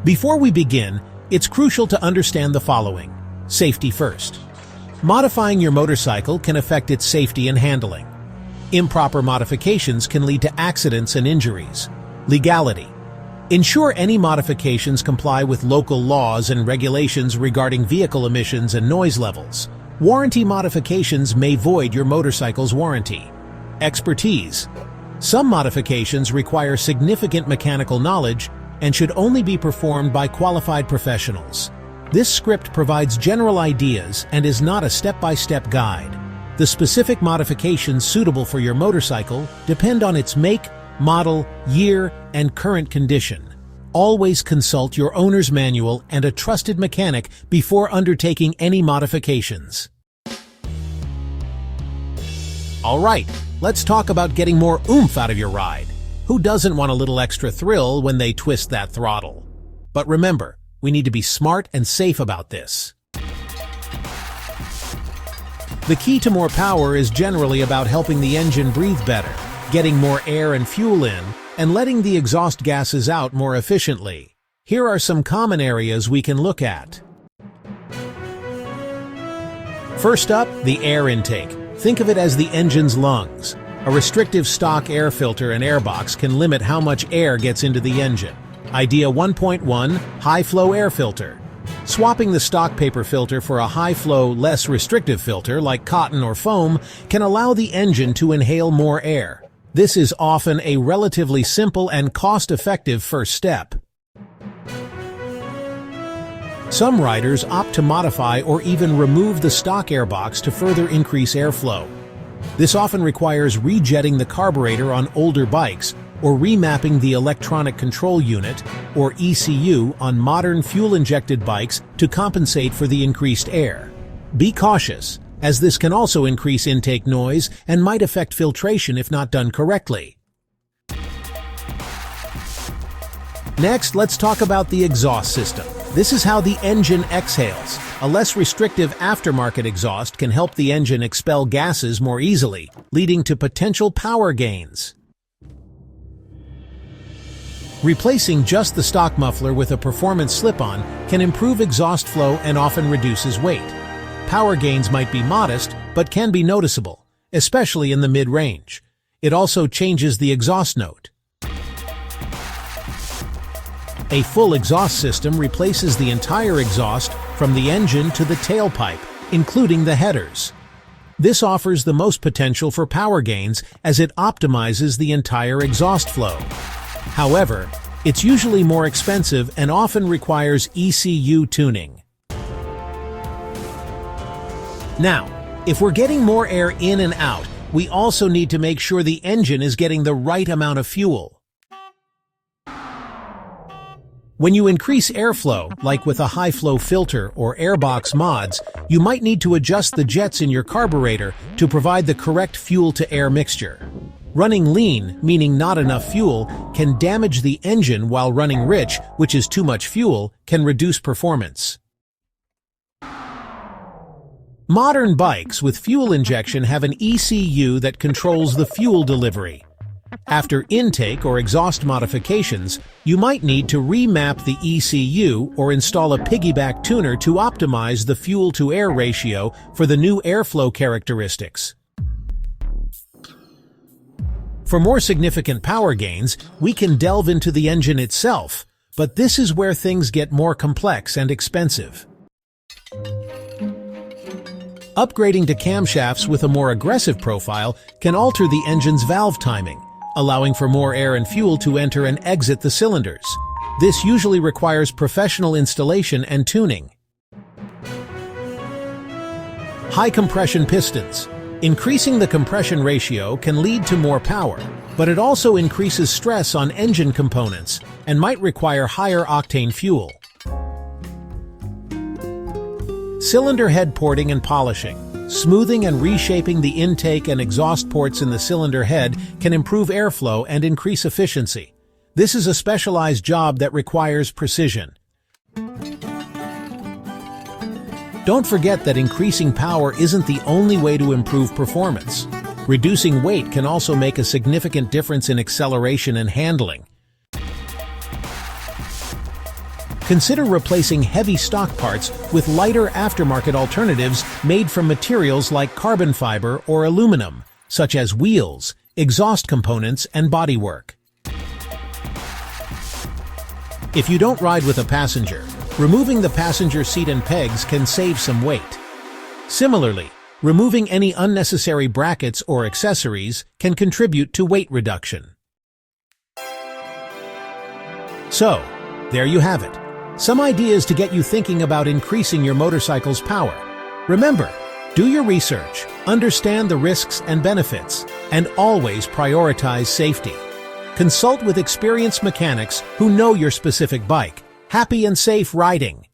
Before we begin, it's crucial to understand the following. Safety first. Modifying your motorcycle can affect its safety and handling. Improper modifications can lead to accidents and injuries. Legality. Ensure any modifications comply with local laws and regulations regarding vehicle emissions and noise levels. Warranty modifications may void your motorcycle's warranty. Expertise. Some modifications require significant mechanical knowledge and should only be performed by qualified professionals. This script provides general ideas and is not a step-by-step guide. The specific modifications suitable for your motorcycle depend on its make, model, year, and current condition. Always consult your owner's manual and a trusted mechanic before undertaking any modifications. Alright, let's talk about getting more oomph out of your ride. Who doesn't want a little extra thrill when they twist that throttle? But remember, we need to be smart and safe about this. The key to more power is generally about helping the engine breathe better, getting more air and fuel in, and letting the exhaust gases out more efficiently. Here are some common areas we can look at. First up, the air intake. Think of it as the engine's lungs. A restrictive stock air filter and airbox can limit how much air gets into the engine. Idea 1.1, high-flow air filter. Swapping the stock paper filter for a high-flow, less restrictive filter like cotton or foam can allow the engine to inhale more air. This is often a relatively simple and cost-effective first step. Some riders opt to modify or even remove the stock airbox to further increase airflow. This often requires rejetting the carburetor on older bikes or remapping the electronic control unit, or ECU, on modern fuel-injected bikes to compensate for the increased air. Be cautious, as this can also increase intake noise and might affect filtration if not done correctly. Next, let's talk about the exhaust system. This is how the engine exhales. A less restrictive aftermarket exhaust can help the engine expel gases more easily, leading to potential power gains. Replacing just the stock muffler with a performance slip-on can improve exhaust flow and often reduces weight. Power gains might be modest, but can be noticeable, especially in the mid-range. It also changes the exhaust note. A full exhaust system replaces the entire exhaust from the engine to the tailpipe, including the headers. This offers the most potential for power gains as it optimizes the entire exhaust flow. However, it's usually more expensive and often requires ECU tuning. Now, if we're getting more air in and out, we also need to make sure the engine is getting the right amount of fuel. When you increase airflow, like with a high-flow filter or airbox mods, you might need to adjust the jets in your carburetor to provide the correct fuel-to-air mixture. Running lean, meaning not enough fuel, can damage the engine, while running rich, which is too much fuel, can reduce performance. Modern bikes with fuel injection have an ECU that controls the fuel delivery. After intake or exhaust modifications, you might need to remap the ECU or install a piggyback tuner to optimize the fuel-to-air ratio for the new airflow characteristics. For more significant power gains, we can delve into the engine itself, but this is where things get more complex and expensive. Upgrading to camshafts with a more aggressive profile can alter the engine's valve timing, allowing for more air and fuel to enter and exit the cylinders. This usually requires professional installation and tuning. High compression pistons. Increasing the compression ratio can lead to more power, but it also increases stress on engine components and might require higher octane fuel. Cylinder head porting and polishing. Smoothing and reshaping the intake and exhaust ports in the cylinder head can improve airflow and increase efficiency. This is a specialized job that requires precision. Don't forget that increasing power isn't the only way to improve performance. Reducing weight can also make a significant difference in acceleration and handling. Consider replacing heavy stock parts with lighter aftermarket alternatives made from materials like carbon fiber or aluminum, such as wheels, exhaust components, and bodywork. If you don't ride with a passenger, removing the passenger seat and pegs can save some weight. Similarly, removing any unnecessary brackets or accessories can contribute to weight reduction. So, there you have it. Some ideas to get you thinking about increasing your motorcycle's power. Remember, do your research, understand the risks and benefits, and always prioritize safety. Consult with experienced mechanics who know your specific bike. Happy and safe riding!